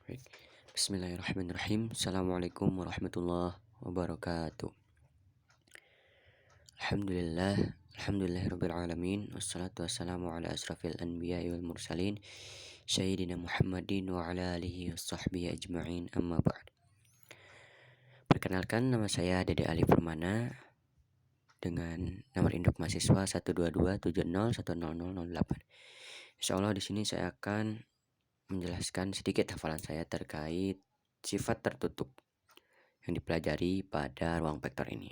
Baik. Bismillahirrahmanirrahim. Assalamualaikum warahmatullahi wabarakatuh. Alhamdulillahirabbil alamin. Wassalatu wassalamu ala asrafil anbiya'i wal mursalin sayyidina Muhammadin wa ala alihi washabbihi ajma'in. Amma ba'd. Perkenalkan, nama saya Dede Ali Permana dengan nomor induk mahasiswa 122701008. Insyaallah di sini saya akan menjelaskan sedikit hafalan saya terkait sifat tertutup yang dipelajari pada ruang vektor ini.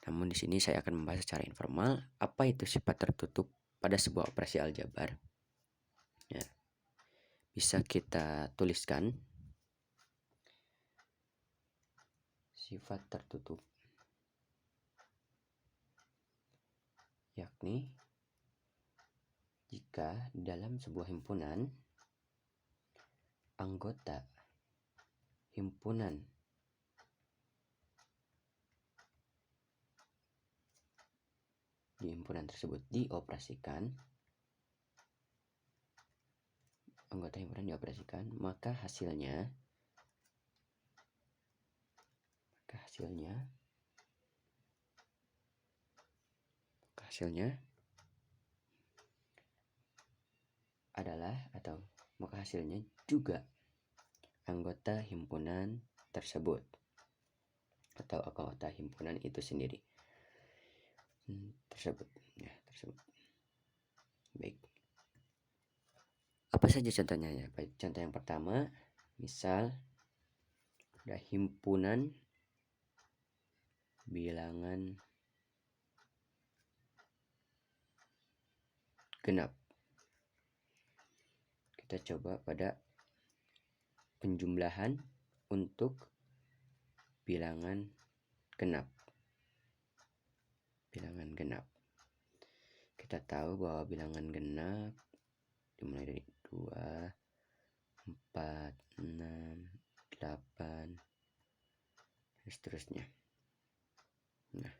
Namun di sini saya akan membahas secara informal apa itu sifat tertutup pada sebuah operasi aljabar. Ya. Bisa kita tuliskan sifat tertutup, yakni jika dalam sebuah himpunan anggota himpunan di himpunan tersebut dioperasikan, maka hasilnya juga anggota himpunan tersebut atau anggota himpunan itu sendiri tersebut. Baik. Apa saja contohnya ya? Baik, contoh yang pertama, misal ada himpunan bilangan genap. Kita coba pada penjumlahan untuk bilangan genap. Kita tahu bahwa bilangan genap dimulai dari 2, 4, 6, 8 dan seterusnya. Nah,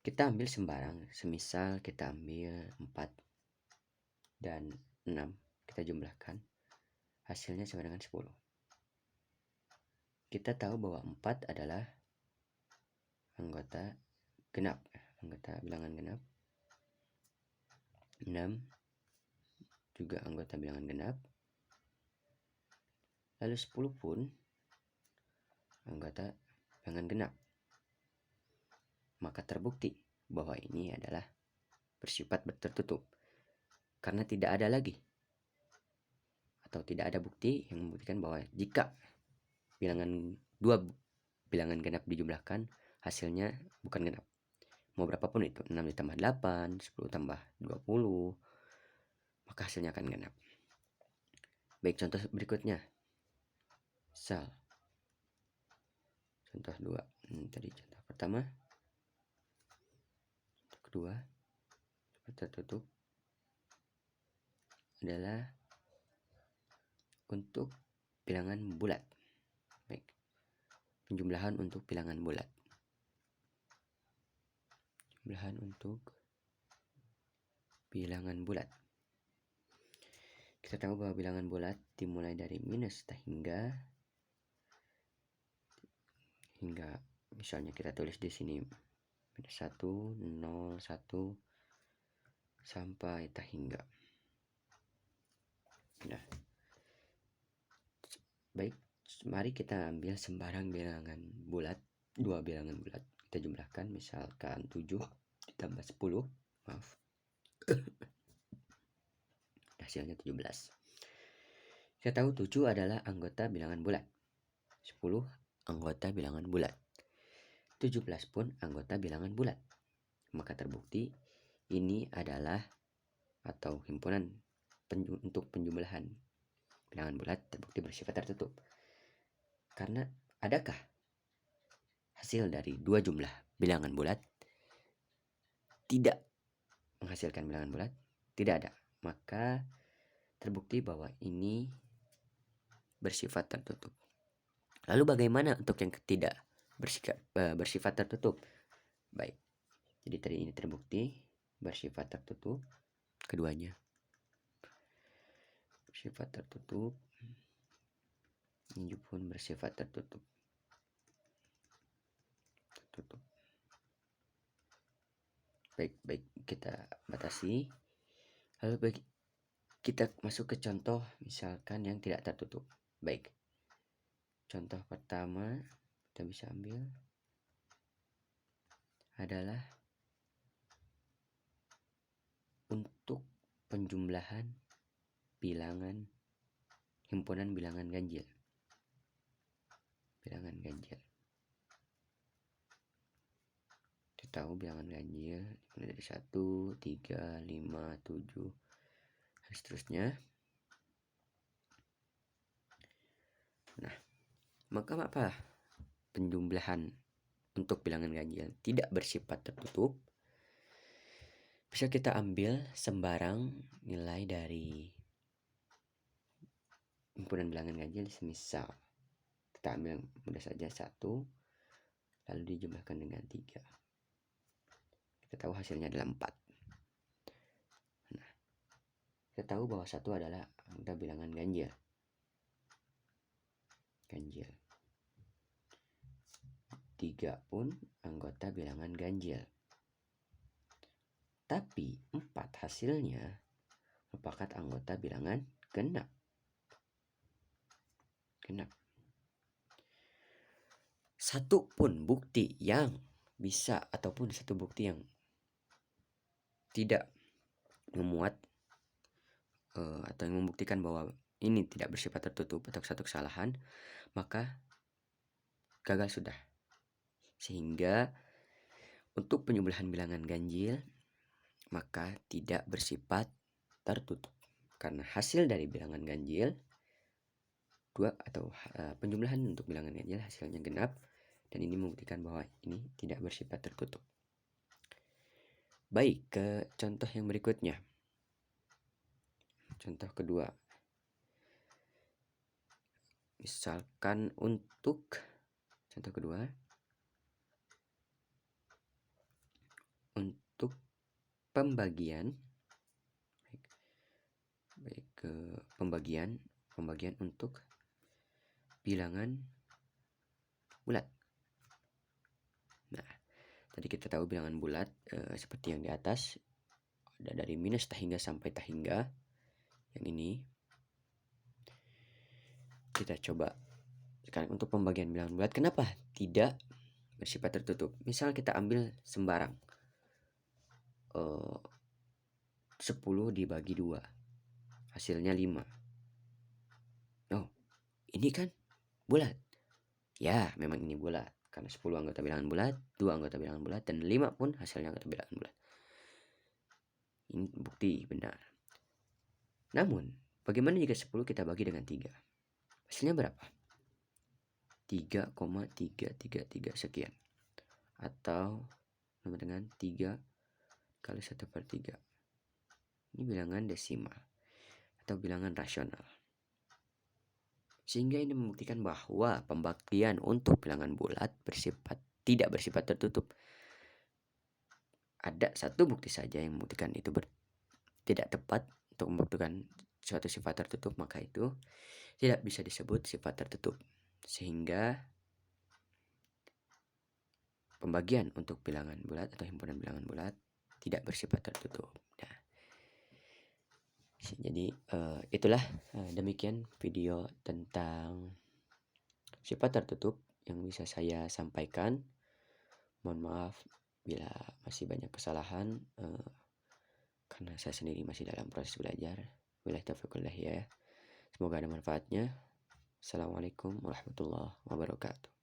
kita ambil sembarang, semisal kita ambil 4 dan 6, kita jumlahkan, hasilnya sama dengan 10. Kita tahu bahwa 4 adalah anggota bilangan genap. 6 juga anggota bilangan genap. Lalu 10 pun anggota bilangan genap. Maka terbukti bahwa ini adalah bersifat tertutup, karena tidak ada lagi atau tidak ada bukti yang membuktikan bahwa jika dua bilangan genap dijumlahkan hasilnya bukan genap. Mau berapapun itu, 6 ditambah 8, 10 tambah 20, maka hasilnya akan genap. Baik, contoh berikutnya. Contoh 2. Tadi contoh pertama. Contoh kedua, sifat tertutup adalah untuk bilangan bulat. Baik. Penjumlahan untuk bilangan bulat. Kita tahu bahwa bilangan bulat dimulai dari minus hingga misalnya kita tulis di sini minus 1, 0, 1 sampai hingga. Nah, baik, mari kita ambil sembarang bilangan bulat, 2 bilangan bulat, kita jumlahkan, misalkan 7 ditambah 10, hasilnya 17. Kita tahu 7 adalah anggota bilangan bulat, 10 anggota bilangan bulat, 17 pun anggota bilangan bulat. Maka terbukti ini adalah atau himpunan untuk penjumlahan bilangan bulat terbukti bersifat tertutup. Karena adakah hasil dari 2 jumlah bilangan bulat tidak menghasilkan bilangan bulat? Tidak ada. Maka terbukti bahwa ini bersifat tertutup. Lalu bagaimana untuk yang tidak bersifat tertutup? Baik. Jadi tadi ini terbukti bersifat tertutup keduanya. bersifat tertutup. Ini pun bersifat tertutup. Baik, kita batasi. Lalu kita masuk ke contoh misalkan yang tidak tertutup. Baik. Contoh pertama kita bisa ambil adalah untuk penjumlahan bilangan himpunan bilangan ganjil. Bilangan ganjil. Kita tahu bilangan ganjil mulai dari 1, 3, 5, 7 dan seterusnya. Nah, maka apa? Penjumlahan untuk bilangan ganjil tidak bersifat tertutup. Bisa kita ambil sembarang nilai dari himpunan bilangan ganjil. Semisal kita ambil mudah saja 1 lalu dijumlahkan dengan 3. Kita tahu hasilnya adalah 4. Nah, kita tahu bahwa 1 adalah angka bilangan ganjil. 3 pun anggota bilangan ganjil. Tapi 4 hasilnya merupakan anggota bilangan genap. Satu pun bukti yang bisa ataupun satu bukti yang tidak memuat atau yang membuktikan bahwa ini tidak bersifat tertutup atau satu kesalahan, maka gagal sudah. Sehingga untuk penjumlahan bilangan ganjil maka tidak bersifat tertutup. Karena hasil dari bilangan ganjil penjumlahan untuk bilangan ganjil hasilnya genap, dan ini membuktikan bahwa ini tidak bersifat tertutup. Baik, ke contoh yang berikutnya. Contoh kedua. Misalkan untuk contoh kedua, untuk pembagian pembagian untuk bilangan bulat. Nah, tadi kita tahu bilangan bulat seperti yang di atas, ada dari minus tak hingga sampai tak hingga. Yang ini kita coba sekarang untuk pembagian bilangan bulat. Kenapa tidak bersifat tertutup? Misal kita ambil sembarang 10 dibagi 2 hasilnya 5. Oh, ini kan bulat. Ya, memang ini bulat karena 10 anggota bilangan bulat, 2 anggota bilangan bulat, dan 5 pun hasilnya anggota bilangan bulat. Ini bukti benar. Namun, bagaimana jika 10 kita bagi dengan 3? Hasilnya berapa? 3,333 sekian. Atau sama dengan 3 kali 1/3. Ini bilangan desimal atau bilangan rasional. Sehingga ini membuktikan bahwa pembagian untuk bilangan bulat tidak bersifat tertutup. Ada satu bukti saja yang membuktikan itu tidak tepat untuk membuktikan suatu sifat tertutup, maka itu tidak bisa disebut sifat tertutup. Sehingga pembagian untuk bilangan bulat atau himpunan bilangan bulat tidak bersifat tertutup. Nah, jadi itulah demikian video tentang sifat tertutup yang bisa saya sampaikan. Mohon maaf bila masih banyak kesalahan karena saya sendiri masih dalam proses belajar. Wabillahi taufiq wal hidayah. Semoga ada manfaatnya. Assalamualaikum warahmatullahi wabarakatuh.